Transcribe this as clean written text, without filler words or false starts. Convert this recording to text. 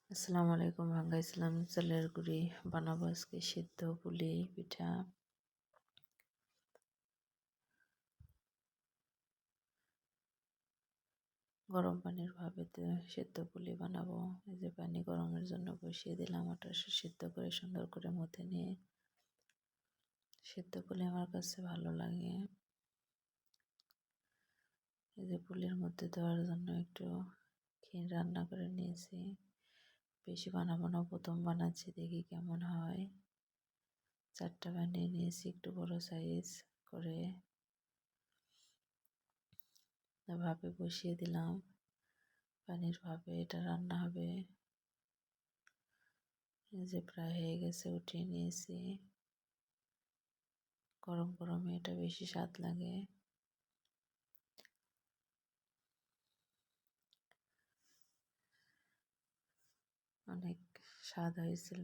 আসসালামু আলাইকুম। ভাঙ্গাইছিলাম চালের গুঁড়ি, বানাবো আজকে সিদ্ধ পুলি পিঠা। গরম পানির ভাপেতে সিদ্ধ পুলি বানাবো। এই যে পানি গরমের জন্য বসিয়ে দিলাম, ওটা সিদ্ধ করে সুন্দর করে মথে নিয়ে। সিদ্ধ পুলি আমার কাছে ভালো লাগে। এই যে পুলির মধ্যে দেওয়ার জন্য একটু ক্ষীর রান্না করে নিয়েছি। বেশি বানাবো না, প্রথম বানাচ্ছি, দেখি কেমন হয়। 4টা বানিয়ে নিয়েছি একটু বড় সাইজ করে। ভাপে বসিয়ে দিলাম, পানির ভাপে এটা রান্না হবে। এই যে প্রায় হয়ে গেছে, উঠিয়ে নিয়েছি। গরম গরমে এটা বেশি স্বাদ লাগে। অনেক স্বাদ হয়েছিল।